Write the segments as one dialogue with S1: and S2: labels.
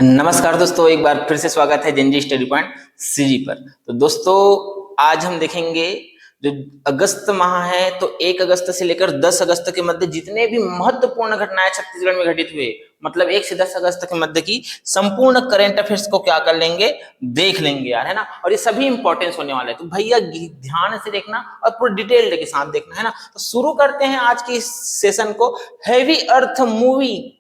S1: नमस्कार दोस्तों, एक बार फिर से स्वागत है जेनजी स्टडी पॉइंट सीजी पर। तो दोस्तों, आज हम देखेंगे जो अगस्त माह है, तो 1 अगस्त से लेकर 10 अगस्त के मध्य जितने भी महत्वपूर्ण घटनाएं छत्तीसगढ़ में घटित हुए, मतलब 1 से 10 अगस्त के मध्य की संपूर्ण करंट अफेयर्स को क्या कर लेंगे, देख लेंगे यार, है ना। और ये सभी इंपॉर्टेंस होने वाले हैं, तो भैया ध्यान से देखना और पूरी डिटेल्ड के साथ देखना, है ना। तो शुरू करते हैं आज के इस सेशन को। हैवी अर्थ मूवी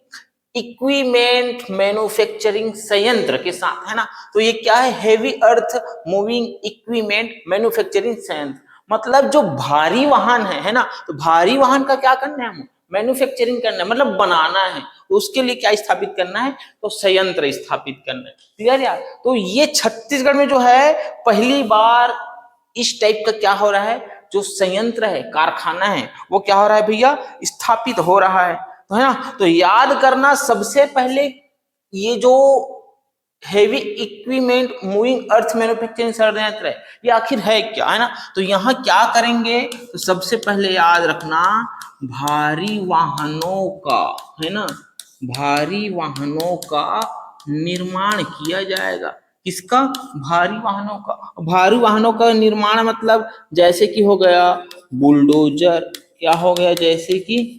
S1: इक्विपमेंट मैन्युफैक्चरिंग संयंत्र के साथ, है ना। तो ये क्या है, heavy earth moving equipment manufacturing संयंत्र, मतलब जो भारी वाहन है ना। तो भारी वाहन का क्या करना है, मैन्युफैक्चरिंग करना है, मतलब बनाना है। तो उसके लिए क्या स्थापित करना है, तो संयंत्र स्थापित करना है। क्लियर यार। तो ये छत्तीसगढ़ में जो है पहली बार इस टाइप का क्या हो रहा है, जो संयंत्र है, कारखाना है, वो क्या हो रहा है भैया, स्थापित हो रहा है ना। तो याद करना, सबसे पहले ये जो हेवी इक्विपमेंट मूविंग अर्थ मैन्युफैक्चरिंग संयंत्र है, ये आखिर है क्या, है ना। तो यहाँ क्या करेंगे, तो सबसे पहले याद रखना, भारी वाहनों का, है ना, भारी वाहनों का निर्माण किया जाएगा। किसका, भारी वाहनों का। भारी वाहनों का निर्माण मतलब जैसे कि हो गया बुलडोजर, क्या हो गया, जैसे कि,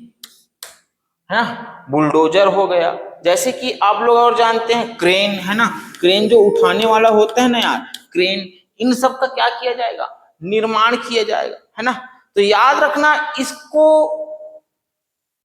S1: है ना, बुलडोजर हो गया। जैसे कि आप लोग और जानते हैं क्रेन, है ना, क्रेन जो उठाने वाला होता है ना यार, क्रेन, इन सब का क्या किया जाएगा, निर्माण किया जाएगा, है ना। तो याद रखना, इसको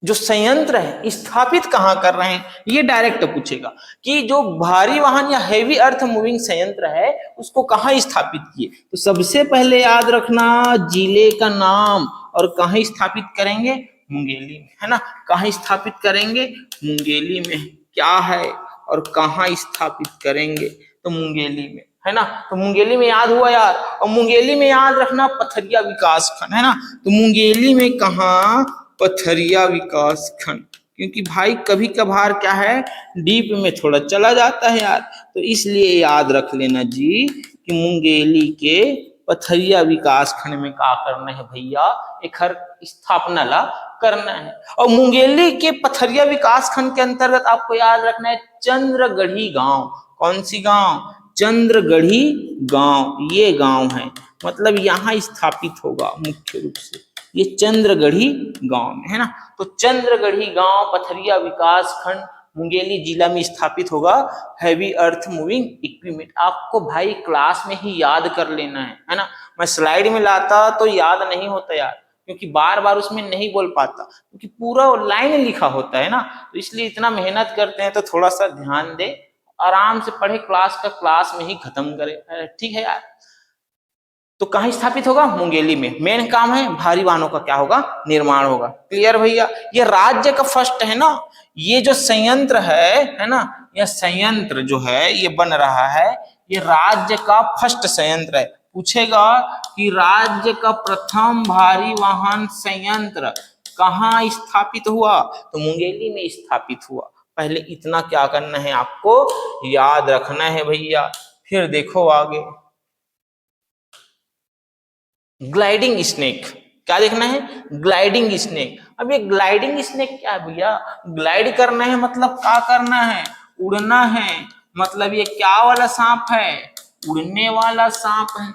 S1: जो संयंत्र है स्थापित कहाँ कर रहे हैं, ये डायरेक्ट पूछेगा कि जो भारी वाहन या हेवी अर्थ मूविंग संयंत्र है उसको कहाँ स्थापित किए। तो सबसे पहले याद रखना जिले का नाम, और कहाँ स्थापित करेंगे, मुंगेली में, है ना। कहाँ स्थापित करेंगे, मुंगेली में। क्या है और कहाँ स्थापित करेंगे, तो मुंगेली में, है ना। तो मुंगेली में याद हुआ यार। और मुंगेली में याद रखना पथरिया विकास खंड, है ना। तो मुंगेली में कहाँ, पथरिया विकास खंड, क्योंकि भाई कभी कभार क्या है, डीप में थोड़ा चला जाता है यार, तो इसलिए याद रख लेना जी कि मुंगेली के पथरिया विकास खंड में क्या करना है भैया, एक हर स्थापना ला करना है। और मुंगेली के पथरिया विकास खंड के अंतर्गत आपको याद रखना है चंद्रगढ़ी गांव। कौन सी गांव, चंद्रगढ़ी गांव, ये गांव है, मतलब यहाँ स्थापित होगा मुख्य रूप से, ये चंद्रगढ़ी गांव में, है ना। तो चंद्रगढ़ी गांव पथरिया विकास खंड मुंगेली जिला में स्थापित होगा हैवी अर्थ मूविंग इक्विपमेंट। आपको भाई क्लास में ही याद कर लेना है ना। मैं स्लाइड में लाता तो याद नहीं होता यार, क्योंकि बार बार उसमें नहीं बोल पाता, क्योंकि पूरा लाइन लिखा होता है ना। तो इसलिए इतना मेहनत करते हैं, तो थोड़ा सा ध्यान दे, आराम से पढ़े, क्लास का क्लास में ही खत्म करे, ठीक है यार। तो कहाँ स्थापित होगा, मुंगेली में। मेन काम है भारी वाहनों का क्या होगा, निर्माण होगा। क्लियर भैया। ये राज्य का फर्स्ट है ना, ये जो संयंत्र है ना, यह संयंत्र जो है ये बन रहा है, ये राज्य का फर्स्ट संयंत्र है। पूछेगा कि राज्य का प्रथम भारी वाहन संयंत्र कहाँ स्थापित हुआ, तो मुंगेली में स्थापित हुआ। पहले इतना क्या करना है, आपको याद रखना है भैया। फिर देखो आगे, ग्लाइडिंग स्नेक, क्या देखना है, ग्लाइडिंग स्नेक। अब ये ग्लाइडिंग स्नेक क्या है भैया, ग्लाइड करना है मतलब क्या करना है, उड़ना है। मतलब ये क्या वाला सांप है, उड़ने वाला सांप है।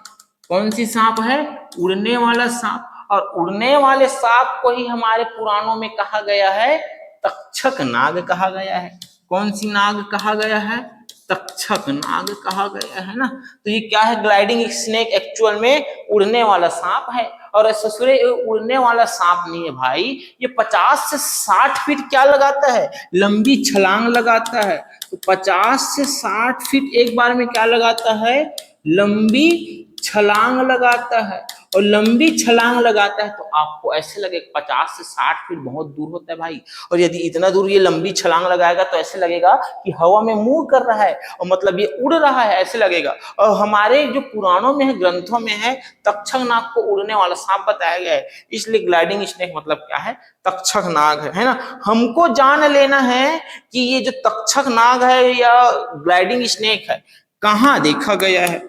S1: कौन सी सांप है, उड़ने वाला सांप। और उड़ने वाले सांप को ही हमारे पुराणों में कहा गया है तक्षक नाग कहा गया है। कौन सी नाग कहा गया है, तक्षक नाग कहा गया है ना। तो ये क्या है, ग्लाइडिंग स्नेक एक्चुअल में उड़ने वाला सांप है। और ससुरे उड़ने वाला सांप नहीं है भाई, ये 50 से 60 फीट क्या लगाता है, लंबी छलांग लगाता है। तो 50 से 60 फीट एक बार में क्या लगाता है, लंबी छलांग लगाता है। और लंबी छलांग लगाता है तो आपको ऐसे लगे 50 से 60 फीट बहुत दूर होता है भाई। और यदि इतना दूर ये लंबी छलांग लगाएगा तो ऐसे लगेगा कि हवा में मूव कर रहा है, और मतलब ये उड़ रहा है, ऐसे लगेगा। और हमारे जो पुराणों में है, ग्रंथों में है, तक्षक नाग को उड़ने वाला सांप बताया गया है। इसलिए ग्लाइडिंग स्नेक मतलब क्या है, तक्षक नाग है ना। हमको जान लेना है कि ये जो तक्षक नाग है या ग्लाइडिंग स्नेक है, कहाँ देखा गया है।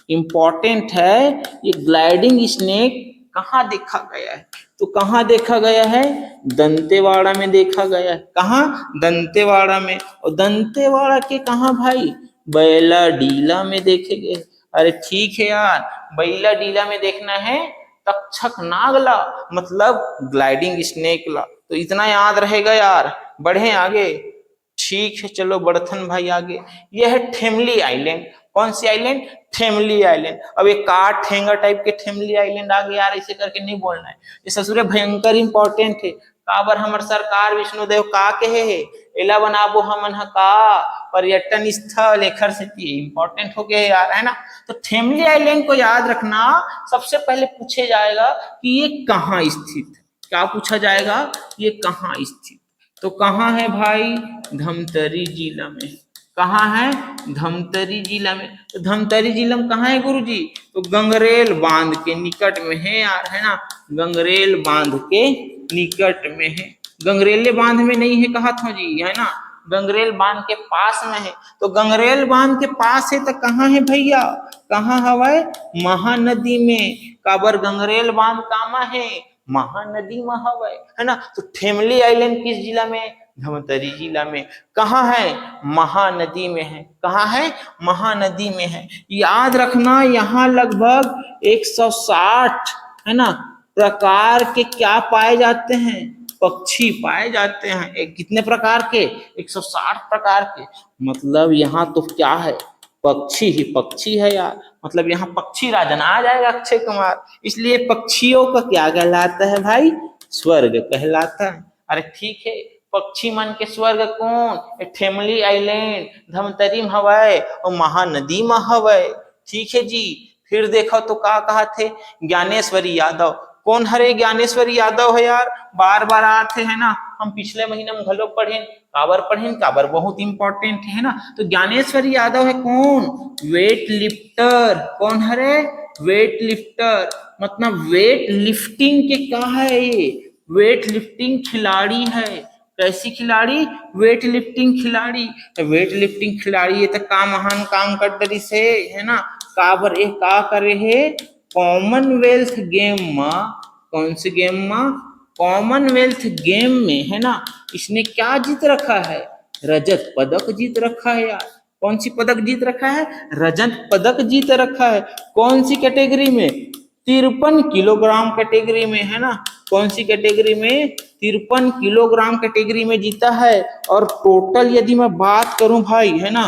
S1: इंपॉर्टेंट है, ये ग्लाइडिंग स्नेक कहाँ देखा गया है। तो कहाँ देखा गया है, दंतेवाड़ा में देखा गया है। कहाँ? दंतेवाड़ा में। और दंतेवाड़ा के कहाँ भाई? बैला डीला में देखे गए। अरे ठीक है यार, बैला डीला में देखना है तक्षक नागला, मतलब ग्लाइडिंग स्नेक ला। तो इतना याद रहेगा यार। बढ़े आगे। ठीक है चलो बढ़थन भाई आगे। यह है ठेमली आइलैंड। कौन सी आइलैंड? ठेमली आइलैंड। अब एक कार ठेंगा टाइप के ठेमली आइलैंड आ गया यार, ऐसे करके नहीं बोलना है, ये ससुरे भयंकर इंपॉर्टेंट है। काबर हमर सरकार विष्णुदेव का कहे है, एला बनाबो हमन ह का पर्यटन स्थल, एखर सेती इंपॉर्टेंट हो गया यार, है ना। तो ठेमली आइलैंड को याद रखना। सबसे पहले पूछे जाएगा कि ये कहाँ स्थित है। क्या पूछा जाएगा? ये कहाँ स्थित? तो कहाँ है भाई? धमतरी जिला में। कहाँ है? धमतरी जिला में। तो धमतरी जिला में कहाँ है गुरुजी? तो गंगरेल बांध के निकट में है यार, है ना। गंगरेल बांध के निकट में है। गंगरेले बांध में नहीं है कहा था जी, है ना। गंगरेल बांध के पास में है। तो गंगरेल बांध के पास है तो कहाँ है भैया? कहाँ हवाए? महानदी में। काबर गंगरेल बांध कामा है? महानदी में हवाए, है ना। तो ठेमली आइलैंड किस जिला में? धमतरी जिला में। कहाँ है? महानदी में है। कहाँ है? महानदी में है। याद रखना यहाँ लगभग 160, है ना, प्रकार के क्या पाए जाते हैं? पक्षी पाए जाते हैं। एक कितने प्रकार के? 160 प्रकार के। मतलब यहाँ तो क्या है? पक्षी ही पक्षी है यार। मतलब यहाँ पक्षी राजन आ जाएगा अक्षय कुमार। इसलिए पक्षियों का क्या कहलाता है भाई? स्वर्ग कहलाता है। अरे ठीक है, पक्षी मन के स्वर्ग कौन? ठेमली आइलैंड धमतरी में हवाए और महानदी में हवाए। ठीक है जी। फिर देखो तो का कहा थे? ज्ञानेश्वरी यादव। कौन हरे? ज्ञानेश्वरी यादव है यार, बार बार आते है ना। हम पिछले महीने में घलो पढ़े, काबर बहुत इंपॉर्टेंट है ना। तो ज्ञानेश्वरी यादव है कौन? Weight lifter. कौन हरे? Weight lifter. मतलब वेट लिफ्टिंग के क्या है ये? वेट लिफ्टिंग खिलाड़ी है। कैसी खिलाड़ी? वेट लिफ्टिंग खिलाड़ी। तो वेट लिफ्टिंग खिलाड़ी ये तो का महान काम कर डरी से, है ना। काबर ए का करे है? कॉमनवेल्थ गेम में। कौन से गेम में? कॉमनवेल्थ गेम में, है ना। इसने क्या जीत रखा है? रजत पदक जीत रखा है यार। कौन सी पदक जीत रखा है? रजत पदक जीत रखा है। कौन सी कैटेगरी में? 53 किलोग्राम कैटेगरी में, है ना। कौन सी कैटेगरी में? 53 किलोग्राम कैटेगरी में जीता है। और टोटल यदि मैं बात करूं भाई, है ना,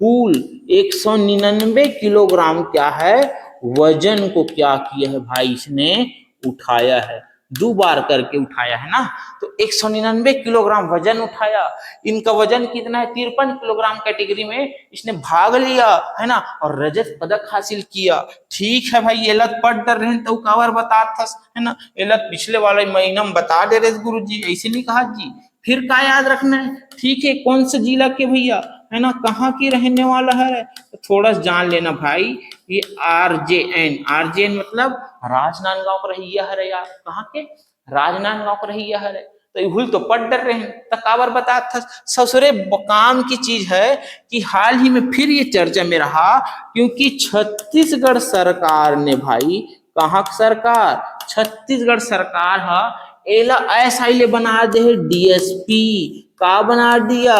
S1: कुल 199 किलोग्राम क्या है? वजन को क्या किया है भाई? इसने उठाया है। 2 बार करके उठाया है ना। तो 199 किलोग्राम वजन उठाया। इनका वजन कितना है? 53 किलोग्राम कैटेगरी में इसने भाग लिया, है ना, और रजत पदक हासिल किया। ठीक है भाई, एलत पढ़ डर रहे तो कावर बता था, है ना। एलत पिछले वाले महीना में बता दे रहे गुरु जी, ऐसे नहीं कहा जी। फिर क्या याद रखना है? ठीक है, कौन से जिला के भैया, है ना, कहाँ की रहने वाला है? तो थोड़ा सा जान लेना भाई। ये आरजेएन मतलब राजनांदगांव का रहिया है यार। कहाँ के? राजनांदगांव का रहिया है। तो हुल तो पढ़ डर रहे हैं तकावर बता था। ससुरे काम की चीज है कि हाल ही में फिर ये चर्चा में रहा, क्योंकि छत्तीसगढ़ सरकार ने भाई, कहाँ सरकार? छत्तीसगढ़ सरकार है एला ऐसा ले बना दे डीएसपी। का बना दिया?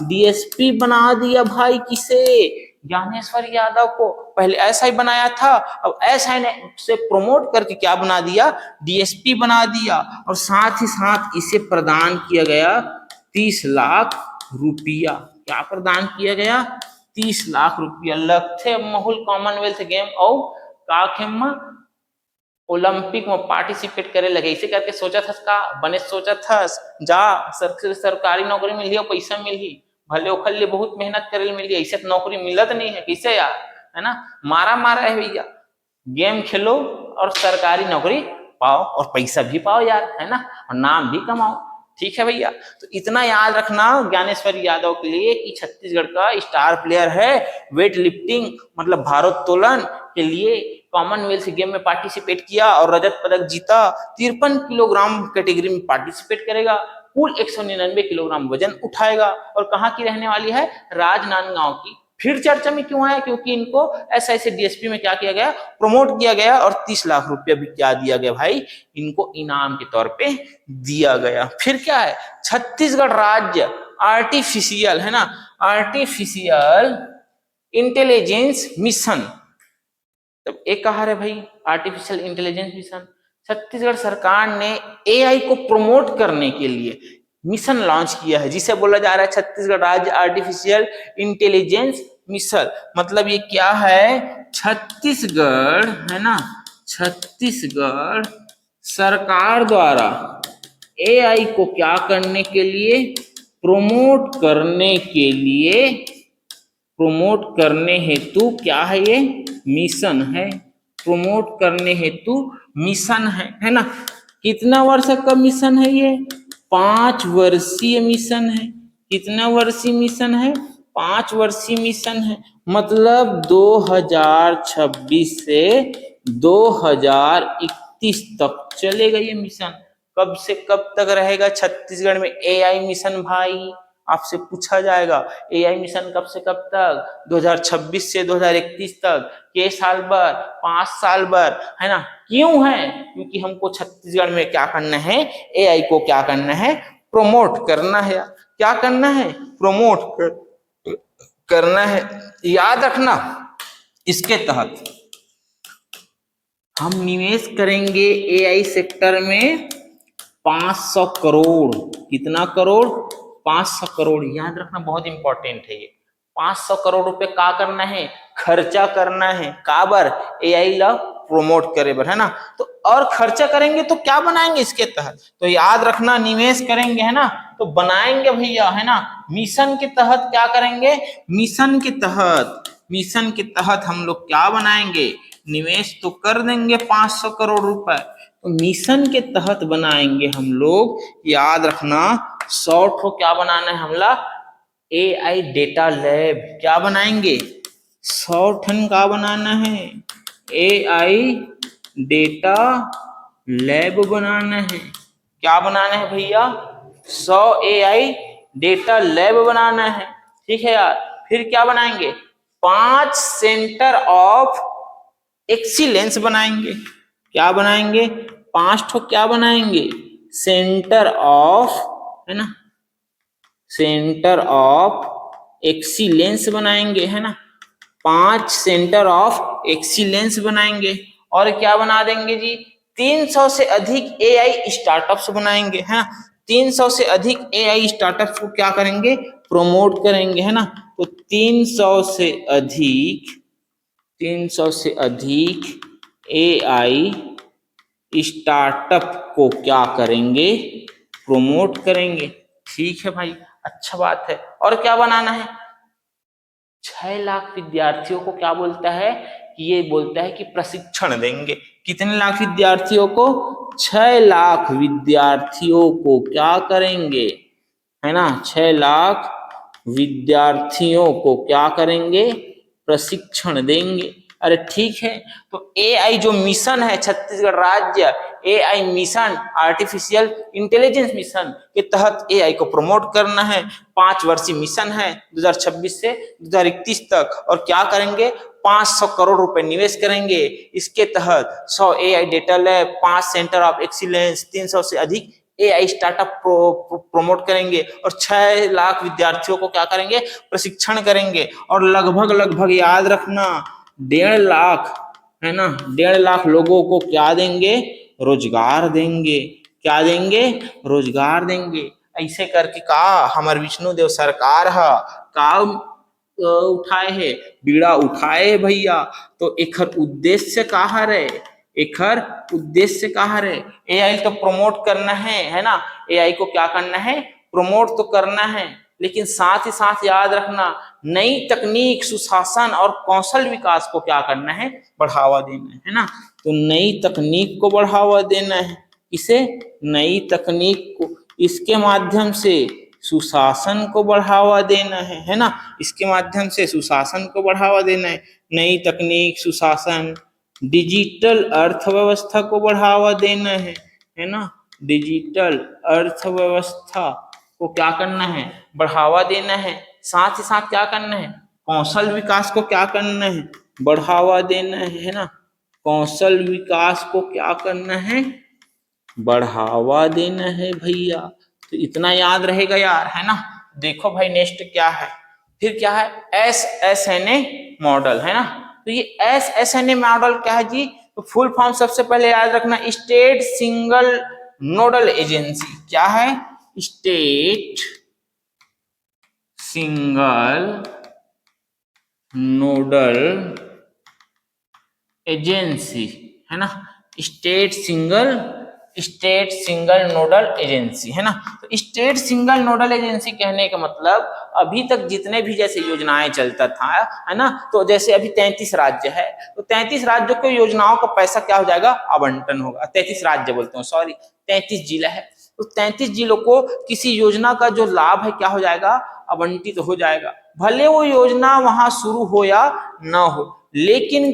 S1: डीएसपी बना दिया भाई। किसे? ज्ञानेश्वर यादव को। पहले ऐसा ही बनाया था, अब ऐसा ने से प्रमोट करके क्या बना दिया? डीएसपी बना दिया। और साथ ही साथ इसे प्रदान किया गया 30 लाख रुपया। क्या प्रदान किया गया? 30 लाख रुपया। लगथे महूल कॉमनवेल्थ गेम और का खेम ओलंपिक में पार्टिसिपेट करे लगे। इसे करके सोचा था का बने, सोचा था जा सरकारी नौकरी मिली और पैसा मिली, भले ओखल लिए बहुत मेहनत करे मिली, ऐसे तो नौकरी मिलत नहीं है। कैसे यार, है ना। मारा है भैया, गेम खेलो और सरकारी नौकरी पाओ और पैसा भी पाओ यार, है ना, और नाम भी कमाओ। ठीक है भैया। तो इतना याद रखना ज्ञानेश्वर यादव के लिए कि छत्तीसगढ़ का स्टार प्लेयर है। वेट लिफ्टिंग मतलब भारोत्तोलन के लिए कॉमनवेल्थ गेम में पार्टिसिपेट किया और रजत पदक जीता। 53 किलोग्राम कैटेगरी में पार्टिसिपेट करेगा। कुल 199 किलोग्राम वजन उठाएगा। और कहाँ की रहने वाली है? राजनांदगांव की फिर चर्चा में क्यों आया? क्योंकि इनको एसआई डीएसपी में क्या किया गया? प्रमोट किया गया और 30 लाख रुपया भी क्या दिया गया भाई? इनको इनाम के तौर पे दिया गया। फिर क्या है? छत्तीसगढ़ राज्य आर्टिफिशियल, है ना, आर्टिफिशियल इंटेलिजेंस मिशन। तब एक कहा है भाई आर्टिफिशियल इंटेलिजेंस मिशन, छत्तीसगढ़ सरकार ने एआई को प्रमोट करने के लिए मिशन लॉन्च किया है, जिसे बोला जा रहा है छत्तीसगढ़ राज्य आर्टिफिशियल इंटेलिजेंस मिशन। मतलब ये क्या है? छत्तीसगढ़, है ना, छत्तीसगढ़ सरकार द्वारा एआई को क्या करने के लिए? प्रमोट करने के लिए, प्रमोट करने हेतु क्या है? ये मिशन है, प्रमोट करने हेतु मिशन है ना। कितना वर्ष का मिशन है ये? 5 वर्षीय मिशन है। कितना वर्षीय मिशन है? 5 वर्षीय मिशन है। मतलब 2026 से 2031 तक चलेगा ये मिशन। कब से कब तक रहेगा छत्तीसगढ़ में एआई मिशन भाई? आपसे पूछा जाएगा एआई मिशन कब से कब तक? 2026 से 2031 तक। के साल भर? 5 साल भर, है ना। क्यों है? क्योंकि हमको छत्तीसगढ़ में क्या करना है? एआई को क्या करना है? प्रमोट करना है। क्या करना है? करना है। याद रखना, इसके तहत हम निवेश करेंगे एआई सेक्टर में 500 करोड़। कितना करोड़? 500 करोड़। याद रखना, बहुत इंपॉर्टेंट है ये। 500 करोड़ रुपए का करना है? खर्चा करना है। काबर? एआई ला प्रमोट करे बर, है ना। तो और खर्चा करेंगे तो क्या बनाएंगे इसके तहत? तो याद रखना, निवेश करेंगे, है ना, तो बनाएंगे भैया, है ना। मिशन के तहत क्या करेंगे? मिशन के तहत हम लोग क्या बनाएंगे? निवेश तो कर देंगे 500 करोड़ रुपए, तो मिशन के तहत बनाएंगे हम लोग। याद रखना, 100 ठो क्या बनाना है हमला? AI data lab. क्या बनाएंगे? 100 ठन का बनाना है? एआई डेटा लैब बनाना है। क्या बनाना है भैया? 100 एआई डेटा लैब बनाना है। ठीक है यार। फिर क्या बनाएंगे? 5 सेंटर ऑफ एक्सीलेंस बनाएंगे। क्या बनाएंगे? 5 ठो क्या बनाएंगे? सेंटर ऑफ, है ना, सेंटर ऑफ एक्सीलेंस बनाएंगे, है ना। 5 सेंटर ऑफ एक्सीलेंस बनाएंगे। और क्या बना देंगे जी? 300 से अधिक एआई स्टार्टअप्स बनाएंगे, है ना। 300 से अधिक एआई स्टार्टअप्स को क्या करेंगे? प्रमोट करेंगे, है ना। तो 300 से अधिक, 300 से अधिक एआई स्टार्टअप को क्या करेंगे? प्रमोट करेंगे। ठीक है भाई, अच्छा बात है। और क्या बनाना है? 6 लाख विद्यार्थियों को क्या बोलता है? कि ये बोलता है कि प्रशिक्षण देंगे। कितने लाख विद्यार्थियों को? 6 लाख विद्यार्थियों को क्या करेंगे, है ना, 6 लाख विद्यार्थियों को क्या करेंगे? प्रशिक्षण देंगे। अरे ठीक है। तो एआई जो मिशन है छत्तीसगढ़ राज्य AI mission, artificial intelligence mission के तहत एआई को प्रमोट करना है। 5 वर्षीय मिशन है 2026 से 2031 तक। और क्या करेंगे? 500 करोड़ रुपए निवेश करेंगे। इसके तहत 100 AI data lab, 5 centre of excellence, 300 से अधिक एआई स्टार्टअप प्रमोट करेंगे और 6 लाख विद्यार्थियों को क्या करेंगे? प्रशिक्षण करेंगे। और लगभग याद रखना, 1.5 लाख, है ना, 1.5 लाख लोगों को क्या देंगे? रोजगार देंगे। क्या देंगे? रोजगार देंगे। ऐसे करके का हमार विष्णुदेव सरकार है का उठाए है, बीड़ा उठाए भैया। तो एकर उद्देश्य का हरे? एकर उद्देश्य का हरे? एआई तो प्रमोट करना है ना। एआई को क्या करना है? प्रमोट तो करना है, लेकिन साथ ही साथ याद रखना, नई तकनीक, सुशासन और कौशल विकास को क्या करना है? बढ़ावा देना है ना। तो नई तकनीक को बढ़ावा देना है। इसे नई तकनीक को, इसके माध्यम से सुशासन को बढ़ावा देना है ना। इसके माध्यम से सुशासन को बढ़ावा देना है। नई तकनीक, सुशासन, डिजिटल अर्थव्यवस्था को बढ़ावा देना है ना। डिजिटल अर्थव्यवस्था को क्या करना है? बढ़ावा देना है। साथ ही साथ क्या करना है? कौशल विकास को क्या करना है, बढ़ावा देना है ना, कौशल विकास को क्या करना है, बढ़ावा देना है भैया। तो इतना याद रहेगा यार, है ना। देखो भाई नेक्स्ट क्या है, फिर क्या है, SSNA मॉडल, है ना। तो ये SSNA मॉडल क्या है जी, तो फुल फॉर्म सबसे पहले याद रखना, स्टेट सिंगल नोडल एजेंसी। क्या है, स्टेट सिंगल नोडल एजेंसी, है ना। स्टेट सिंगल नोडल एजेंसी, है ना। तो स्टेट सिंगल नोडल एजेंसी कहने का मतलब अभी तक जितने भी जैसे योजनाएं चलता था, है ना, तो जैसे अभी 33 राज्य है, तो 33 राज्यों को योजनाओं का पैसा क्या हो जाएगा, आवंटन होगा। 33 राज्य बोलते हैं, सॉरी 33 जिला है, तो 33 जिलों को किसी योजना का जो लाभ है क्या हो जाएगा, आवंटित तो हो जाएगा। भले वो योजना वहां शुरू हो या ना हो, लेकिन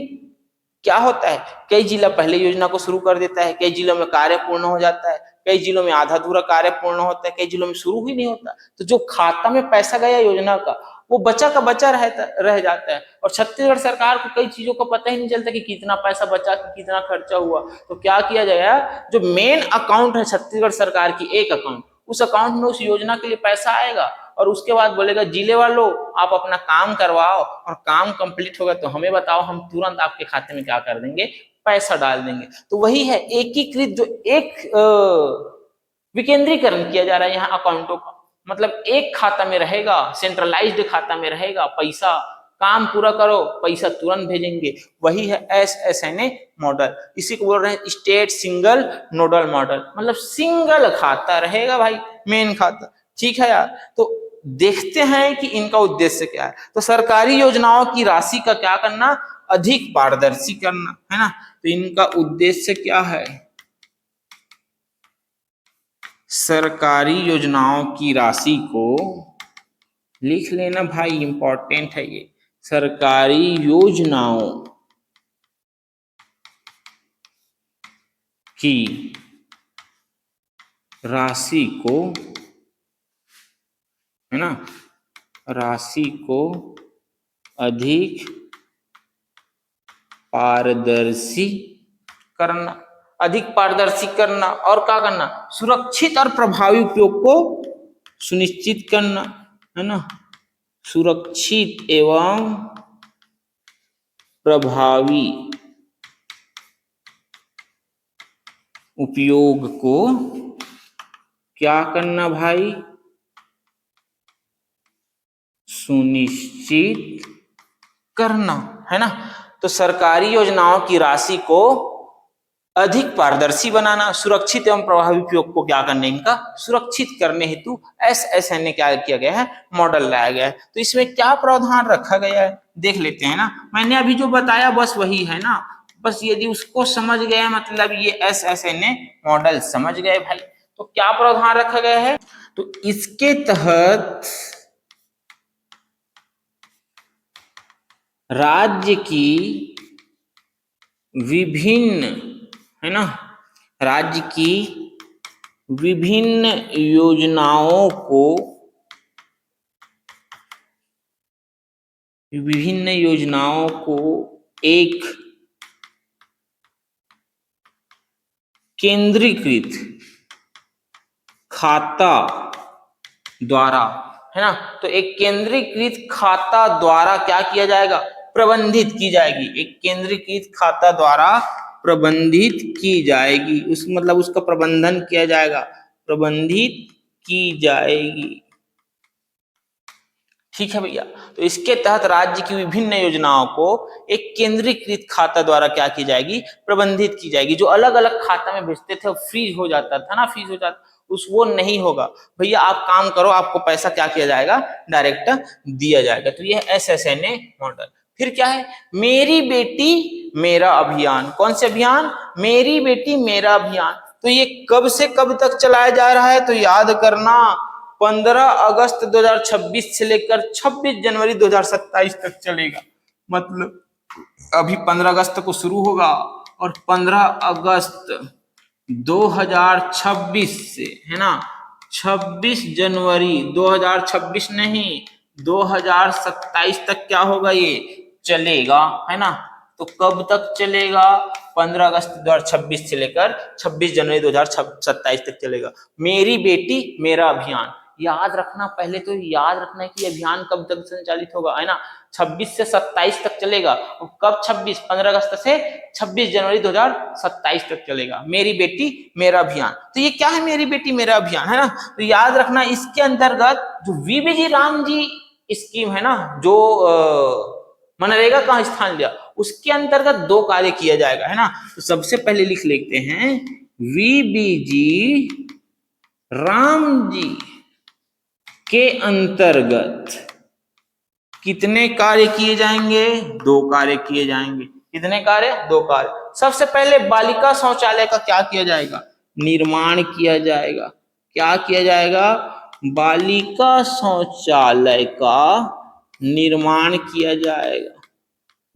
S1: क्या होता है, कई जिला पहले योजना को शुरू कर देता है, कई जिलों में कार्य पूर्ण हो जाता है, कई जिलों में आधा अधूरा कार्य पूर्ण होता है, कई जिलों में शुरू ही नहीं होता। तो जो खाता में पैसा गया योजना का, वो बचा का बचा रह जाता है। और छत्तीसगढ़ सरकार को कई चीजों का पता ही नहीं चलता कि कितना पैसा बचा, कितना खर्चा हुआ। तो क्या किया जाएगा, जो मेन अकाउंट है छत्तीसगढ़ सरकार की, एक अकाउंट, उस अकाउंट में उस योजना के लिए पैसा आएगा, और उसके बाद बोलेगा जिले वालों आप अपना काम करवाओ, और काम कंप्लीट होगा तो हमें बताओ, हम तुरंत आपके खाते में क्या कर देंगे, पैसा डाल देंगे। तो वही है एकीकृत, जो एक विकेंद्रीकरण किया जा रहा है यहाँ अकाउंटों का, मतलब एक खाता में रहेगा, सेंट्रलाइज्ड खाता में रहेगा पैसा, काम पूरा करो पैसा तुरंत भेजेंगे। वही है SSNA मॉडल, इसी को बोल रहे हैं स्टेट सिंगल नोडल मॉडल, मतलब सिंगल खाता रहेगा भाई, मेन खाता। ठीक है यार, तो देखते हैं कि इनका उद्देश्य क्या है। तो सरकारी योजनाओं की राशि का क्या करना, अधिक पारदर्शी करना, है ना। तो इनका उद्देश्य क्या है, सरकारी योजनाओं की राशि को लिख लेना भाई, इंपॉर्टेंट है ये। सरकारी योजनाओं की राशि को, है ना, राशि को अधिक पारदर्शी करना, अधिक पारदर्शी करना, और क्या करना, सुरक्षित और प्रभावी उपयोग को सुनिश्चित करना, है ना, सुरक्षित एवं प्रभावी उपयोग को क्या करना भाई, सुनिश्चित करना, है ना। तो सरकारी योजनाओं की राशि को अधिक पारदर्शी बनाना, सुरक्षित एवं प्रभावी उपयोग को क्या करने, इनका सुरक्षित करने हेतु SSNA क्या किया गया है, मॉडल लाया गया है। तो इसमें क्या प्रावधान रखा गया है देख लेते हैं ना। मैंने अभी जो बताया बस वही है ना, बस यदि उसको समझ गए मतलब ये SSNA मॉडल समझ गए भाई। तो क्या प्रावधान रखा गया है, तो इसके तहत राज्य की विभिन्न, है ना, राज्य की विभिन्न योजनाओं को एक केंद्रीकृत खाता द्वारा, है ना, तो एक केंद्रीकृत खाता द्वारा क्या किया जाएगा, प्रबंधित की जाएगी, एक केंद्रीकृत खाता द्वारा प्रबंधित की जाएगी, उस मतलब उसका प्रबंधन किया जाएगा, प्रबंधित की जाएगी। ठीक है भैया। तो इसके तहत राज्य की विभिन्न योजनाओं को एक केंद्रीकृत खाता द्वारा क्या की जाएगी, प्रबंधित की जाएगी। जो अलग अलग खाता में भेजते थे वो फ्रीज हो जाता था ना, फ्रीज हो जाता, उस वो नहीं होगा भैया, आप काम करो आपको पैसा क्या किया जाएगा, डायरेक्ट दिया जाएगा। तो ये है SSNA मॉडल। फिर क्या है, मेरी बेटी मेरा अभियान। कौन से अभियान, मेरी बेटी मेरा अभियान। तो ये कब से कब तक चलाया जा रहा है, तो याद करना 15 अगस्त 2026 से लेकर 26 जनवरी 2027 तक चलेगा। मतलब अभी 15 अगस्त को शुरू होगा और 15 अगस्त 2026 से, है ना, 26 जनवरी 2026 नहीं 2027 तक क्या होगा, ये चलेगा, है ना। तो कब तक चलेगा, 15 अगस्त 2026 से लेकर 26 जनवरी 2027 तक चलेगा। मेरी बेटी मेरा अभियान, याद रखना, पहले तो याद रखना है कि अभियान कब तक संचालित होगा, है ना। 26 से 27 तक चलेगा। और कब 26, 15 अगस्त से 26 जनवरी 2027 तक चलेगा। मेरी बेटी मेरा अभियान, तो ये क्या है, मेरी बेटी मेरा अभियान, है ना। तो याद रखना, इसके अंतर्गत जो वीबीजी राम जी स्कीम है ना, जो मनरेगा का स्थान लिया, उसके अंतर्गत 2 कार्य किया जाएगा, है ना। तो सबसे पहले लिख लेते हैं, वीबीजी राम जी के अंतर्गत कितने कार्य किए जाएंगे, 2 कार्य किए जाएंगे। कितने कार्य, 2 कार्य। सबसे पहले बालिका शौचालय का क्या किया जाएगा, निर्माण किया जाएगा। क्या किया जाएगा, बालिका शौचालय का निर्माण किया जाएगा।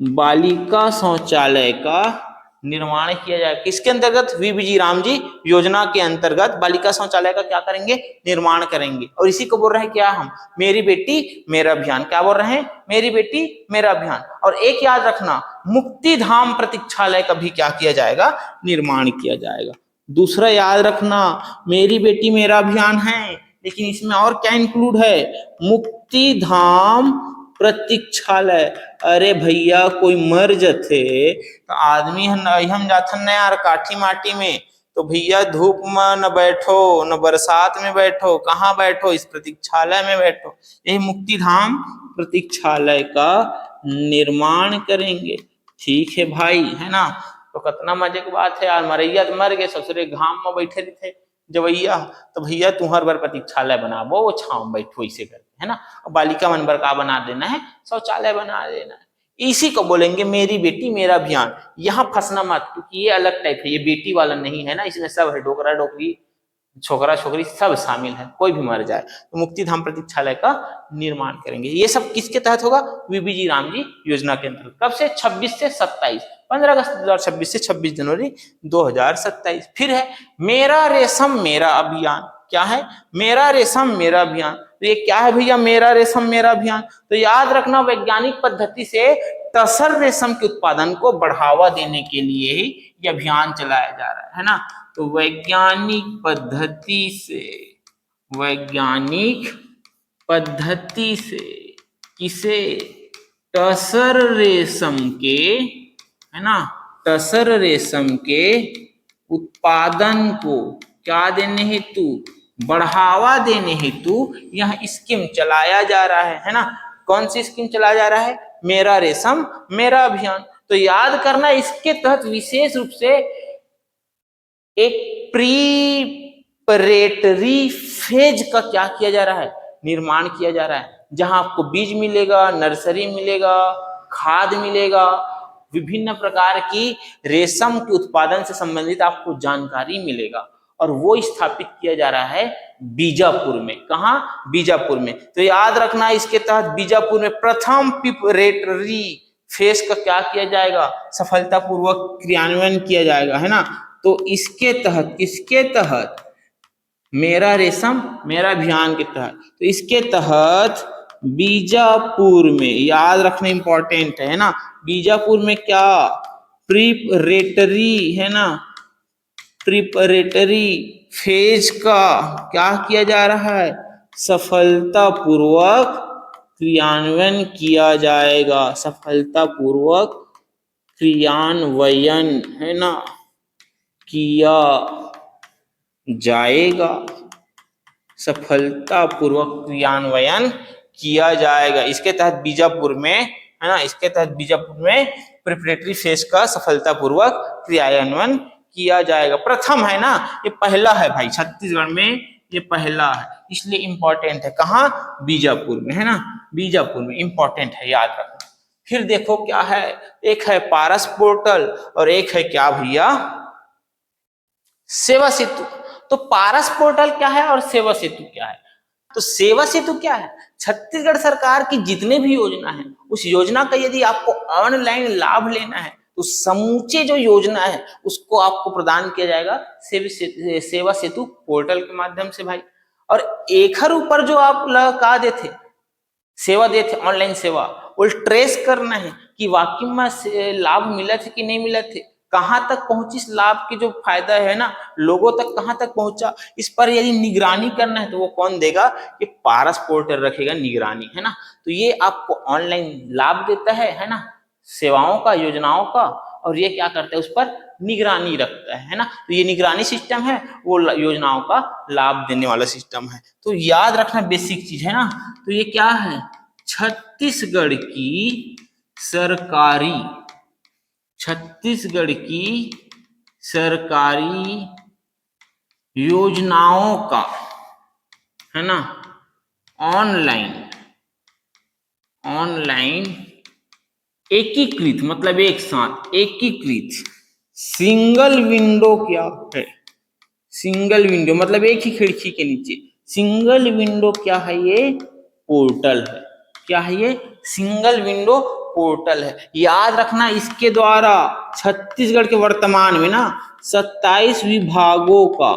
S1: बालिका शौचालय का निर्माण किया जाएगा, किसके अंतर्गत, वीबीजी राम जी योजना के अंतर्गत बालिका शौचालय का क्या करेंगे, निर्माण करेंगे। और इसी को बोल रहे हैं क्या हम, मेरी बेटी मेरा अभियान। क्या बोल रहे हैं, मेरी बेटी मेरा अभियान। और एक याद रखना, मुक्ति धाम प्रतीक्षालय का भी क्या किया जाएगा, निर्माण किया जाएगा। दूसरा याद रखना, मेरी बेटी मेरा अभियान है, लेकिन इसमें और क्या इंक्लूड है, मुक्ति धाम प्रतीक्षालय। अरे भैया कोई मर जथे तो आदमी हम जाथन न यार काठी माटी में, तो भैया धूप में न बैठो, न बरसात में बैठो, कहाँ बैठो, इस प्रतीक्षालय में बैठो। यही मुक्ति धाम प्रतीक्षालय का निर्माण करेंगे। ठीक है भाई, है ना। तो कितना मजे की बात है यार, मरैया तो मर गए, ससुरे घाम में बैठे थे जवैया, तो भैया तुम्हार बर प्रतीक्षालय बनाबो, वो छाव में बैठो इसे करके, है ना। बालिका मन बर का बना देना है, शौचालय बना देना है। इसी को बोलेंगे मेरी बेटी मेरा अभियान। यहाँ फंसना मत, क्योंकि ये अलग टाइप है, ये बेटी वाला नहीं है ना, इसमें सब है, डोकरा डोकरी छोकरा छोकरी सब शामिल है, कोई भी मर जाए। तो मुक्ति धाम प्रतीक्षालय का निर्माण करेंगे। ये सब किसके तहत होगा, वीबीजी राम जी योजना के अंतर्गत। कब से, 26 से 27, 15 अगस्त 2026 से 26 जनवरी 2027। फिर है मेरा रेशम मेरा अभियान। क्या है, मेरा रेशम मेरा अभियान। तो ये क्या है भैया, मेरा रेशम मेरा अभियान। तो याद रखना, वैज्ञानिक पद्धति से तसर रेशम के उत्पादन को बढ़ावा देने के लिए ही ये अभियान चलाया जा रहा है ना। तो वैज्ञानिक पद्धति से किसे, टसर रेशम के, है ना, टसर रेशम के उत्पादन को क्या देने हेतु, बढ़ावा देने हेतु यह स्कीम चलाया जा रहा है ना। कौन सी स्कीम चलाया जा रहा है, मेरा रेशम मेरा अभियान। तो याद करना, इसके तहत विशेष रूप से एक प्रीपरेटरी फेज का क्या किया जा रहा है, निर्माण किया जा रहा है, जहां आपको बीज मिलेगा, नर्सरी मिलेगा, खाद मिलेगा, विभिन्न प्रकार की रेशम के उत्पादन से संबंधित आपको जानकारी मिलेगा। और वो स्थापित किया जा रहा है बीजापुर में। कहाँ, बीजापुर में। तो याद रखना, इसके तहत बीजापुर में प्रथम प्रीपरेटरी फेज का क्या किया जाएगा, सफलतापूर्वक क्रियान्वयन किया जाएगा, है ना। तो इसके तहत, किसके तहत, मेरा रेशम मेरा अभियान के तहत, तो इसके तहत बीजापुर में, याद रखना इंपॉर्टेंट है ना, बीजापुर में क्या, प्रीपरेटरी, है ना, प्रिपरेटरी फेज का क्या किया जा रहा है, सफलतापूर्वक क्रियान्वयन किया जाएगा, सफलतापूर्वक क्रियान्वयन, है ना, किया जाएगा, सफलतापूर्वक क्रियान्वयन किया जाएगा। इसके तहत बीजापुर में, है ना, इसके तहत बीजापुर में प्रिपरेटरी फेज का सफलतापूर्वक क्रियान्वयन किया जाएगा। प्रथम है ना, ये पहला है भाई, छत्तीसगढ़ में ये पहला है, इसलिए इंपॉर्टेंट है। कहाँ, बीजापुर में, है ना, बीजापुर में इंपॉर्टेंट है, याद रखना। फिर देखो क्या है, एक है पारस पोर्टल और एक है क्या भैया, सेवा सेतु। तो पारस पोर्टल क्या है और सेवा सेतु क्या है। तो सेवा सेतु क्या है, छत्तीसगढ़ सरकार की जितने भी योजना है, उस योजना का यदि आपको ऑनलाइन लाभ लेना है, तो समूचे जो योजना है उसको आपको प्रदान किया जाएगा सेवा सेतु पोर्टल के माध्यम से भाई। और एक ऊपर जो आप लगा देते सेवा देते, ऑनलाइन सेवा, वो ट्रेस करना है कि वाकई में लाभ मिला थे कि नहीं मिला थे, कहाँ तक पहुंची इस लाभ की जो फायदा है ना, लोगों तक कहाँ तक पहुंचा, इस पर यदि निगरानी करना है तो वो कौन देगा, ये पारस पोर्टल रखेगा निगरानी, है ना। तो ये आपको ऑनलाइन लाभ देता है ना, सेवाओं का, योजनाओं का, और ये क्या करता है, उस पर निगरानी रखता है ना। तो ये निगरानी सिस्टम है, वो योजनाओं का लाभ देने वाला सिस्टम है। तो याद रखना बेसिक चीज है ना। तो ये क्या है, छत्तीसगढ़ की सरकारी, छत्तीसगढ़ की सरकारी योजनाओं का, है ना, ऑनलाइन एकीकृत, मतलब एक साथ एकीकृत सिंगल विंडो क्या है, सिंगल विंडो मतलब एक ही खिड़की के नीचे, सिंगल विंडो क्या है, ये पोर्टल है। क्या है ये, सिंगल विंडो पोर्टल है। याद रखना, इसके द्वारा छत्तीसगढ़ के वर्तमान में ना 27 विभागों का,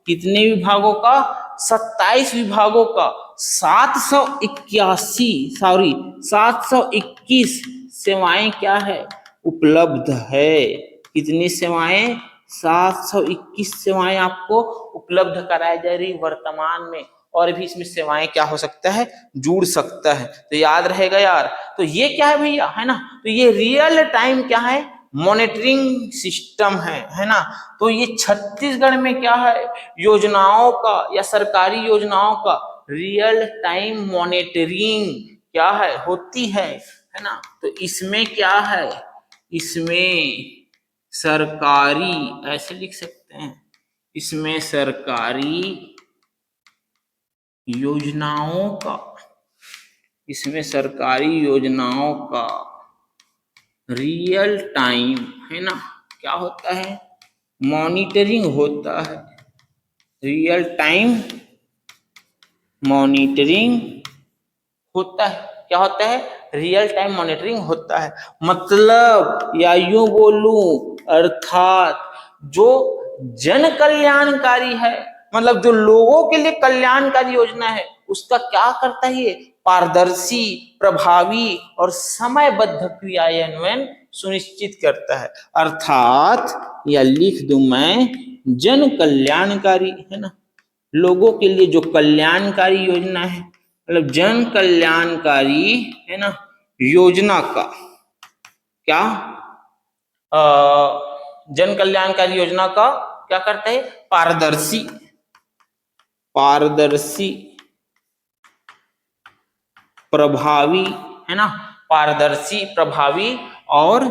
S1: कितने विभागों का, 27 विभागों का 721 सेवाएं क्या है, उपलब्ध है। कितनी सेवाएं, 721 सेवाएं आपको उपलब्ध कराई जा रही वर्तमान में, और भी इसमें सेवाएं क्या हो सकता है, जुड़ सकता है। तो याद रहेगा यार। तो ये क्या है भैया, है ना, तो ये रियल टाइम क्या है, मॉनिटरिंग सिस्टम है ना। तो ये छत्तीसगढ़ में क्या है, योजनाओं का या सरकारी योजनाओं का रियल टाइम मॉनिटरिंग क्या है, होती है ना। तो इसमें क्या है, इसमें सरकारी, ऐसे लिख सकते हैं, इसमें सरकारी योजनाओं का, इसमें सरकारी योजनाओं का रियल टाइम, है ना, क्या होता है, मॉनिटरिंग होता है, रियल टाइम मॉनिटरिंग होता है। क्या होता है, रियल टाइम मॉनिटरिंग होता है। मतलब या यूं बोलूं, अर्थात जो जन कल्याणकारी है, मतलब जो लोगों के लिए कल्याणकारी योजना है, उसका क्या करता है, ये पारदर्शी, प्रभावी और समयबद्ध क्रियान्वयन सुनिश्चित करता है। अर्थात या लिख दूं मैं, जन कल्याणकारी, है ना, लोगों के लिए जो कल्याणकारी योजना है, मतलब जन कल्याणकारी, है ना, योजना का क्या, जन कल्याणकारी योजना का क्या करता है, पारदर्शी, प्रभावी, है ना, पारदर्शी, प्रभावी और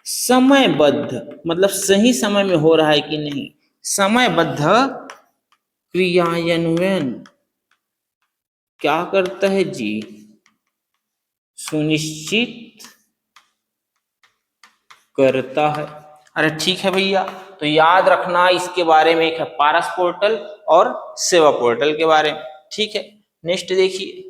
S1: समयबद्ध, मतलब सही समय में हो रहा है कि नहीं, समयबद्ध क्रियान्वयन क्या करता है जी, सुनिश्चित करता है। अरे ठीक है भैया। तो याद रखना, इसके बारे में एक है पारस पोर्टल और सेवा पोर्टल के बारे में, ठीक है। नेक्स्ट देखिए,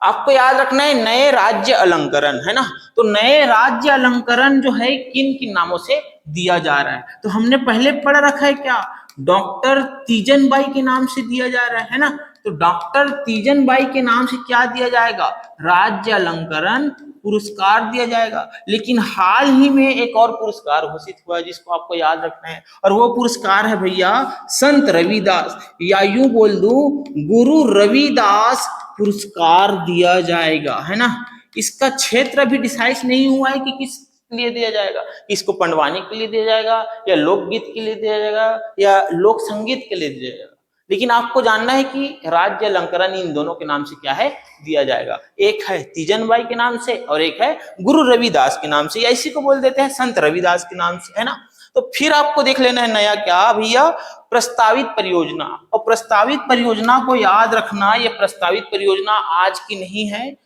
S1: आपको याद रखना है नए राज्य अलंकरण, है ना। तो नए राज्य अलंकरण जो है किन किन नामों से दिया जा रहा है, तो हमने पहले पढ़ रखा है क्या, डॉक्टर तीजन बाई के नाम से दिया जा रहा है ना। तो डॉक्टर तीजन बाई के नाम से क्या दिया जाएगा, राज्य अलंकरण पुरस्कार दिया जाएगा। लेकिन हाल ही में एक और पुरस्कार घोषित हुआ है जिसको आपको याद रखना है, और वो पुरस्कार है भैया संत रविदास, या यूं बोल दूं गुरु रविदास पुरस्कार दिया जाएगा, है ना। इसका क्षेत्र अभी डिसाइड नहीं हुआ है कि किस लिए दिया जाएगा, किसको पंडवानी के लिए दिया जाएगा, या लोकगीत के लिए दिया जाएगा, या लोक संगीत के लिए दिया जाएगा। लेकिन आपको जानना है कि राज्य अलंकरण इन दोनों के नाम से क्या है, दिया जाएगा। एक है तीजन बाई के नाम से और एक है गुरु रविदास के नाम से, या इसी को बोल देते हैं संत रविदास के नाम से, है ना। तो फिर आपको देख लेना है नया क्या भैया, प्रस्तावित परियोजना। और प्रस्तावित परियोजना को याद रखना, ये प्रस्तावित परियोजना आज की नहीं है,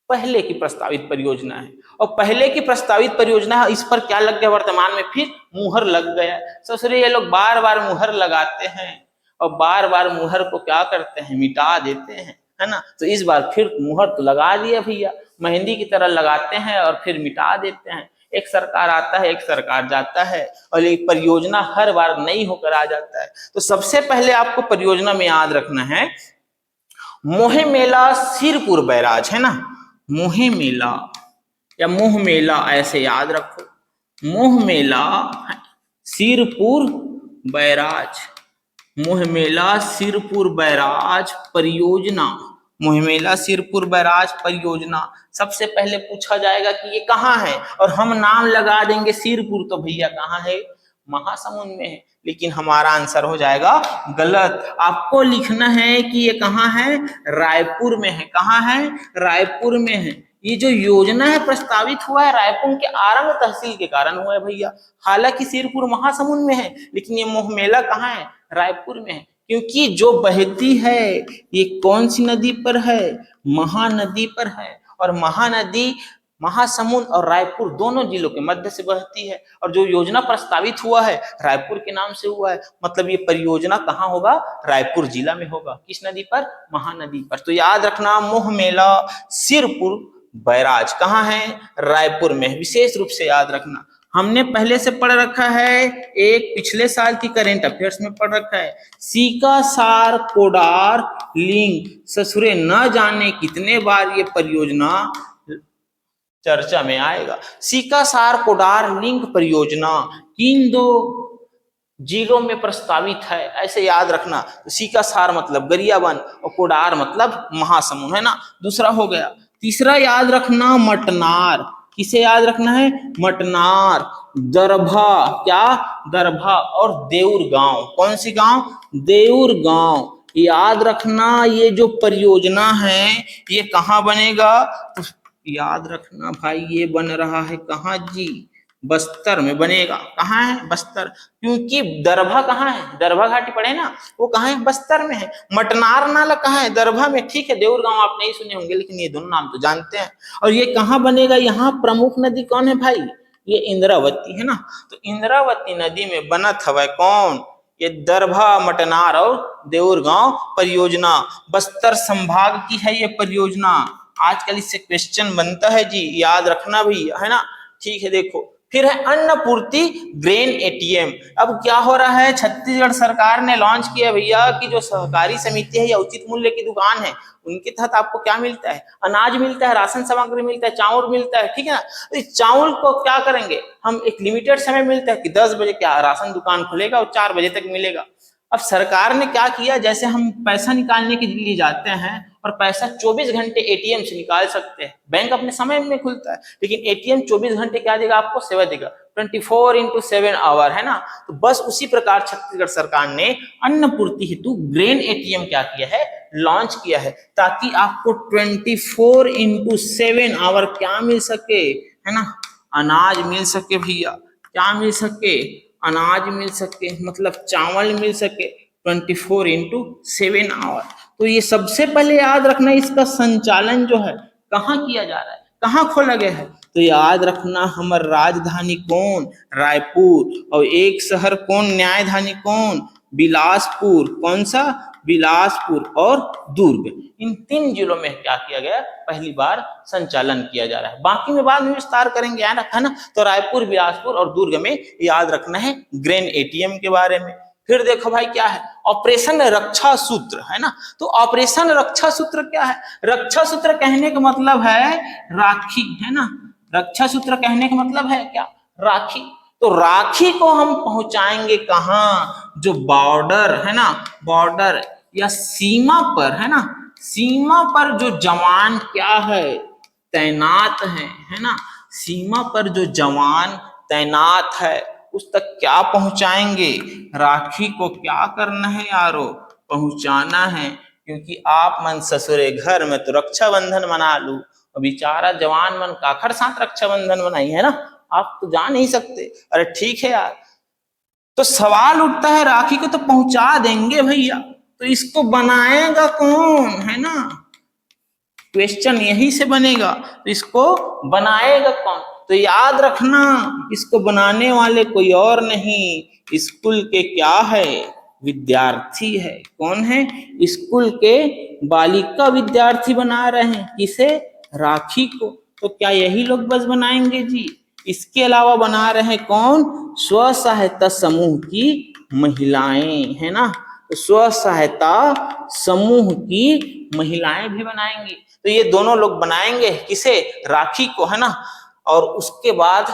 S1: पहले की प्रस्तावित परियोजना है। और पहले की प्रस्तावित परियोजना है, इस पर क्या लग गया, वर्तमान में फिर मुहर लग गया। ससुरे ये लोग बार बार मुहर लगाते हैं, और बार बार मुहर को क्या करते हैं, मिटा देते हैं, है ना। तो इस बार फिर मुहर तो लगा दिया भैया, मेहंदी की तरह लगाते हैं और फिर मिटा देते हैं। एक सरकार आता है, एक सरकार जाता है, और ये परियोजना हर बार नई होकर आ जाता है। तो सबसे पहले आपको परियोजना में याद रखना है मोहे मेला सिरपुर बैराज है ना, मोहे मेला या मोह मेला ऐसे याद रखो, मोह मेला सिरपुर बैराज, मोह मेला सिरपुर बैराज परियोजना, मोह मेला सिरपुर बैराज परियोजना। सबसे पहले पूछा जाएगा कि ये कहाँ है, और हम नाम लगा देंगे सिरपुर, तो भैया कहाँ है, महासमुंद में है। लेकिन हमारा आंसर हो जाएगा गलत। आपको लिखना है कि ये कहाँ है, रायपुर में है। कहाँ है, रायपुर में है। ये जो योजना है प्रस्तावित हुआ है रायपुर के आरंग तहसील के कारण हुआ है भैया। हालांकि सिरपुर महासमुंद में है, लेकिन ये मोह मेला कहाँ है, रायपुर में है। क्योंकि जो बहती है ये कौन सी नदी पर है, महानदी पर है। और महानदी महासमुंद और रायपुर दोनों जिलों के मध्य से बहती है। और जो योजना प्रस्तावित हुआ है रायपुर के नाम से हुआ है, मतलब ये परियोजना कहाँ होगा, रायपुर जिला में होगा। किस नदी पर, महानदी पर। तो याद रखना मोह मेला सिरपुर बैराज कहाँ है, रायपुर में। विशेष रूप से याद रखना, हमने पहले से पढ़ रखा है, एक पिछले साल की करेंट अफेयर्स में पढ़ रखा है, सीका सार कोडार लिंक ससुरे न जाने कितने बार ये परियोजना चर्चा में आएगा। सीका सार कोडार लिंक परियोजना किन दो जिलों में प्रस्तावित है, ऐसे याद रखना। तो सीका सार मतलब गरियाबंद और कोडार मतलब महासमुंद है ना, दूसरा हो गया। तीसरा याद रखना मटनार, किसे याद रखना है, मटनार, दरभा, क्या, दरभा, और देउर गांव। कौन सी गांव, देउर गांव। याद रखना ये जो परियोजना है ये कहाँ बनेगा, तो याद रखना भाई ये बन रहा है कहाँ जी, बस्तर में बनेगा। कहाँ है, बस्तर। क्योंकि दरभा कहाँ है, दरभा घाटी पड़े ना, वो कहाँ है, बस्तर में है। मटनार नाला कहाँ है, दरभा में। ठीक है, देउर गांव आप नहीं सुने होंगे, लेकिन ये दोनों नाम तो जानते हैं। और ये कहाँ बनेगा, यहाँ प्रमुख नदी कौन है भाई, ये इंद्रावती है ना। तो इंद्रावती नदी में बनत हवा कौन, ये दरभा मटनार और देउर गांव परियोजना। बस्तर संभाग की है ये परियोजना। आजकल इससे क्वेश्चन बनता है जी, याद रखना भैया, है ना। ठीक है, देखो फिर है अन्नपूर्ति ग्रेन एटीएम। अब क्या हो रहा है, छत्तीसगढ़ सरकार ने लॉन्च किया भैया कि जो सहकारी समिति है या उचित मूल्य की दुकान है, उनके तहत आपको क्या मिलता है, अनाज मिलता है, राशन सामग्री मिलता है, चावल मिलता है, ठीक है ना। तो इस चावल को क्या करेंगे हम, एक लिमिटेड समय मिलता है कि 10 बजे क्या राशन दुकान खुलेगा और 4 बजे तक मिलेगा। अब सरकार ने क्या किया, जैसे हम पैसा निकालने के लिए जाते हैं और पैसा 24 घंटे एटीएम से निकाल सकते हैं, बैंक अपने समय में खुलता है, लेकिन एटीएम 24 घंटे क्या देगा आपको, सेवा देगा, 24/7 आवर, है ना। तो बस उसी प्रकार छत्तीसगढ़ सरकार ने अन्नपूर्ति हेतु ग्रेन एटीएम क्या किया है, लॉन्च किया है, ताकि आपको 24/7 आवर क्या मिल सके, है ना, अनाज मिल सके भैया। क्या मिल सके, अनाज मिल सके, मतलब चावल मिल सके 24/7 आवर। तो ये सबसे पहले याद रखना, इसका संचालन जो है कहाँ किया जा रहा है, कहाँ खोला गया है। तो याद रखना हमार राजधानी कौन, रायपुर, और एक शहर कौन, न्यायधानी कौन, बिलासपुर। कौन सा, बिलासपुर और दुर्ग। इन 3 जिलों में क्या किया गया, पहली बार संचालन किया जा रहा है। बाकी में बाद में विस्तार करेंगे, है ना। तो रायपुर, बिलासपुर और दुर्ग में याद रखना है ग्रेन एटीएम के बारे में। फिर देखो भाई क्या है, ऑपरेशन रक्षा सूत्र, है ना। तो ऑपरेशन रक्षा सूत्र क्या है, रक्षा सूत्र कहने का मतलब है राखी, है ना। रक्षा सूत्र कहने का मतलब है क्या, राखी। तो राखी को हम पहुंचाएंगे कहाँ, जो बॉर्डर है ना, बॉर्डर या सीमा पर, है ना, सीमा पर जो जवान क्या है, तैनात है ना, सीमा पर जो जवान तैनात है उस तक क्या पहुंचाएंगे, राखी को क्या करना है यारो, पहुंचाना है। क्योंकि आप मन ससुरे घर में तो रक्षाबंधन मना लू, बेचारा जवान मन काखर साथ रक्षाबंधन मनाई, है ना, आप तो जा नहीं सकते। अरे ठीक है यार, तो सवाल उठता है राखी को तो पहुंचा देंगे भैया, तो इसको बनाएगा कौन, है ना, क्वेश्चन यही से बनेगा, तो इसको बनाएगा कौन। तो याद रखना इसको बनाने वाले कोई और नहीं, स्कूल के क्या है, विद्यार्थी है। कौन है, स्कूल के बालिका विद्यार्थी बना रहे हैं, किसे, राखी को। तो क्या यही लोग बस बनाएंगे जी, इसके अलावा बना रहे हैं कौन, स्व सहायता समूह की महिलाएं, है ना। स्व सहायता समूह की महिलाएं भी बनाएंगी। तो ये दोनों लोग बनाएंगे किसे, राखी को, है ना। और उसके बाद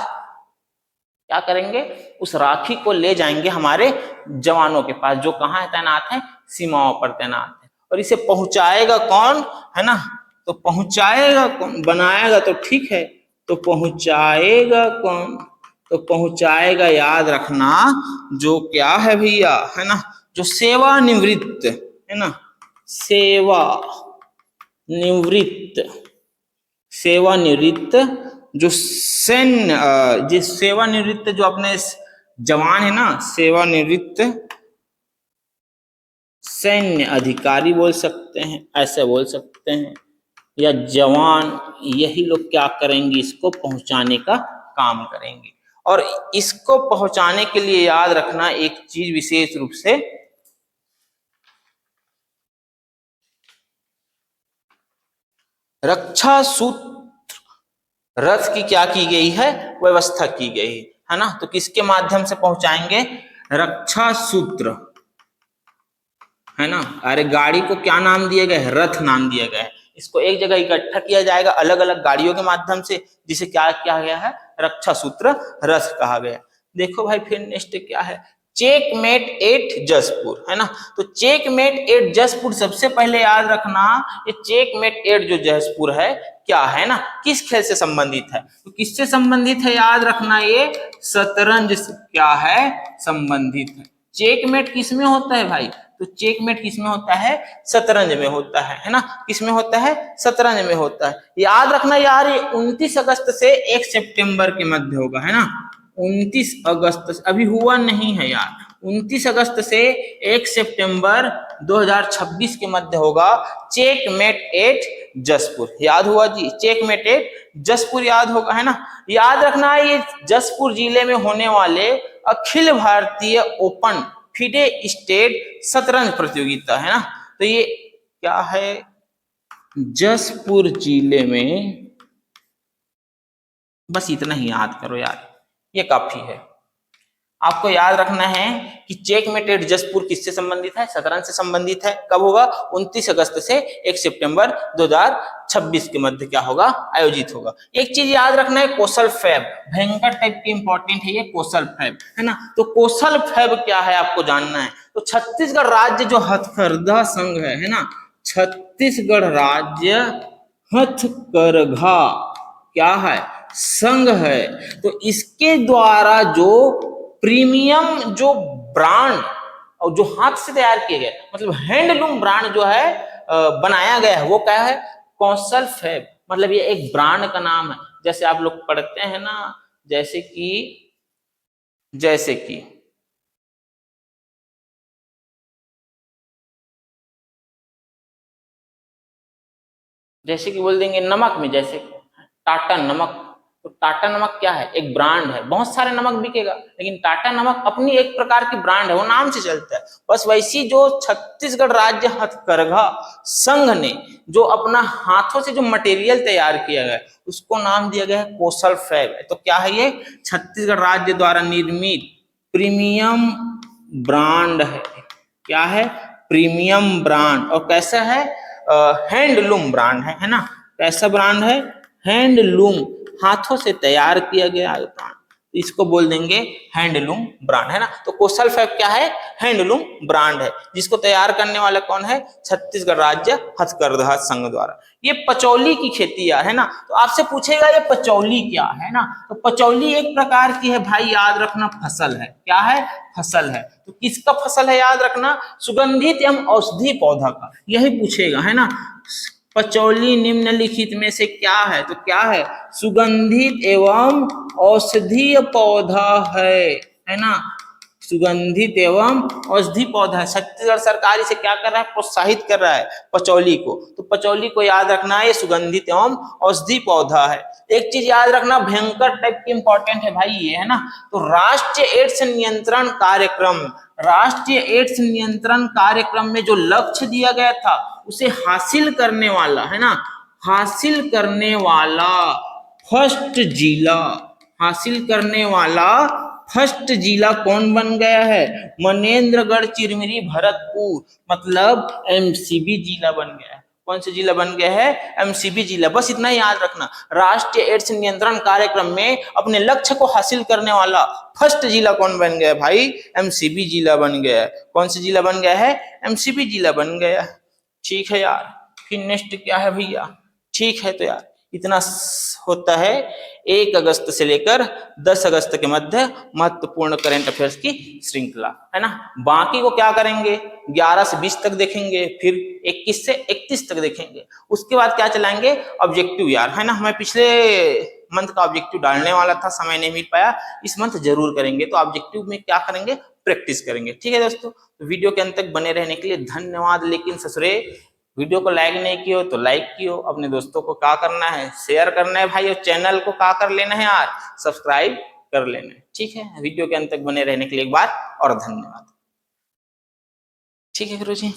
S1: क्या करेंगे, उस राखी को ले जाएंगे हमारे जवानों के पास जो कहाँ है, तैनात है, सीमाओं पर तैनात है। और इसे पहुंचाएगा कौन, है ना। तो पहुंचाएगा कौन, बनाएगा तो ठीक है, तो पहुंचाएगा कौन, तो पहुंचाएगा, याद रखना, जो क्या है भैया, है ना, जो सेवानिवृत्त, है ना, सेवानिवृत्त जो सैन्य, जिस सेवानिवृत्त जो अपने जवान है ना, सेवानिवृत्त सैन्य अधिकारी बोल सकते हैं, ऐसे बोल सकते हैं, या जवान, यही लोग क्या करेंगे, इसको पहुंचाने का काम करेंगे। और इसको पहुंचाने के लिए याद रखना एक चीज विशेष रूप से, रक्षा सूत्र रथ की क्या की गई है, व्यवस्था की गई है ना। तो किसके माध्यम से पहुंचाएंगे, रक्षा सूत्र, है ना। अरे गाड़ी को क्या नाम दिया गया है, रथ नाम दिया गया है। इसको एक जगह इकट्ठा किया जाएगा अलग अलग गाड़ियों के माध्यम से, जिसे क्या किया गया है, रक्षा सूत्र रथ कहा गया। देखो भाई फिर नेक्स्ट क्या है, चेकमेट एट जसपुर, है ना। तो चेकमेट एट जसपुर, सबसे पहले याद रखना ये चेकमेट एट जो जसपुर है क्या है ना, किस खेल से संबंधित है, तो किससे संबंधित है, याद रखना ये शतरंज से क्या है, संबंधित है। चेकमेट किस में होता है भाई, तो चेकमेट किस में होता है, शतरंज में होता है ना, किस में होता है, शतरंज में होता है। याद रखना यार, ये 29 अगस्त से 1 सितंबर के मध्य होगा, है ना। 29 अगस्त से, अभी हुआ नहीं है यार, 29 अगस्त से 1 सितंबर 2026 के मध्य होगा चेकमेट एट जसपुर। याद हुआ जी, चेकमेट एट जसपुर याद होगा, है ना। याद रखना है ये जसपुर जिले में होने वाले Akhil Bharatiya open FIDE state शतरंज प्रतियोगिता, है ना। तो ये क्या है, जसपुर जिले में, बस इतना ही याद करो यार, ये काफी है। आपको याद रखना है कि चेकमेट एट जसपुर किससे संबंधित है, शतरंज से संबंधित है। कब होगा, 29 अगस्त से 1 सितंबर 2026 के मध्य क्या होगा, आयोजित होगा। एक चीज याद रखना है, कौशल फैब, भयंकर टाइप की इंपॉर्टेंट है ये कौशल फैब, है ना। तो कौशल फैब क्या है आपको जानना है। तो छत्तीसगढ़ राज्य जो हथकरघा संघ है ना, छत्तीसगढ़ राज्य हथकरघा क्या है, संघ है। तो इसके द्वारा जो प्रीमियम जो ब्रांड और जो हाथ से तैयार किए गए, मतलब हैंडलूम ब्रांड जो है बनाया गया है, वो क्या है, कौशल फैब। मतलब ये एक ब्रांड का नाम है। जैसे आप लोग पढ़ते हैं ना, जैसे कि बोल देंगे नमक में, जैसे टाटा नमक। तो टाटा नमक क्या है, एक ब्रांड है, बहुत सारे नमक बिकेगा, लेकिन टाटा नमक अपनी एक प्रकार की ब्रांड है, वो नाम से चलता है। बस वैसी जो छत्तीसगढ़ राज्य हथकरघा संघ ने जो अपना हाथों से जो मटेरियल तैयार किया गया है, उसको नाम दिया गया है कौशल फैब। तो क्या है ये, छत्तीसगढ़ राज्य द्वारा निर्मित प्रीमियम ब्रांड है। क्या है, प्रीमियम ब्रांड। और कैसा है, हैंडलूम ब्रांड है ना। कैसा ब्रांड है, हैंडलूम, हाथों से तैयार किया गया ब्रांड, इसको बोल देंगे हैंडलूम ब्रांड, है ना। तो कौशल फैब क्या है, हैंडलूम ब्रांड है, जिसको तैयार करने वाला कौन है, छत्तीसगढ़ राज्य हथकरघा संघ द्वारा। ये पचौली की खेती है ना। तो आपसे पूछेगा ये पचौली क्या है ना। तो पचौली एक प्रकार की है भाई, याद रखना, फसल है। क्या है, फसल है। तो किसका फसल है, याद रखना, सुगंधित एवं औषधि पौधा का, यही पूछेगा, है ना। पचौली निम्नलिखित में से क्या है, तो क्या है, सुगंधित एवं औषधीय पौधा है ना। सुगंधित एवं औषधि पौधा है। छत्तीसगढ़ सरकार इसे क्या कर रहा है, प्रोत्साहित कर रहा है पचौली को। तो पचौली को याद रखना है, ये सुगंधित एवं औषधि पौधा है। एक चीज याद रखना, भयंकर टाइप की इंपॉर्टेंट है भाई ये, है ना। तो राष्ट्रीय एड्स नियंत्रण कार्यक्रम, राष्ट्रीय एड्स नियंत्रण कार्यक्रम में जो लक्ष्य दिया गया था उसे हासिल करने वाला, है ना, हासिल करने वाला फर्स्ट जिला, हासिल करने वाला फर्स्ट जिला कौन बन गया है? मनेन्द्रगढ़, चिरमिरी, भरतपुर, मतलब एमसीबी जिला बन गया है। कौन सा जिला बन गया है? एमसीबी जिला। बस इतना ही याद रखना, राष्ट्रीय एड्स नियंत्रण कार्यक्रम में अपने लक्ष्य को हासिल करने वाला फर्स्ट जिला कौन बन गया भाई? एमसीबी जिला बन गया है। कौन सा जिला बन गया है? एमसीबी जिला बन गया। ठीक है यार, फिर नेक्स्ट क्या है भैया? ठीक है, तो यार इतना होता है 1 अगस्त से लेकर 10 अगस्त के मध्य महत्वपूर्ण करंट अफेयर्स की श्रृंखला, है ना। बाकी को क्या करेंगे? 11 से 20 तक देखेंगे, फिर 21 से 31 तक देखेंगे। उसके बाद क्या चलाएंगे? ऑब्जेक्टिव यार, है ना। मैं पिछले मंथ का ऑब्जेक्टिव डालने वाला था, समय नहीं मिल पाया। इस मंथ जरूर करेंगे। तो ऑब्जेक्टिव में क्या करेंगे? प्रैक्टिस करेंगे। ठीक है दोस्तों, वीडियो के अंत तक बने रहने के लिए धन्यवाद। लेकिन ससुरे, वीडियो को लाइक नहीं किया तो लाइक कियो, अपने दोस्तों को क्या करना है? शेयर करना है भाई, और चैनल को क्या कर लेना है यार? सब्सक्राइब कर लेना है। ठीक है, वीडियो के अंत तक बने रहने के लिए एक बार और धन्यवाद। ठीक है गुरुजी।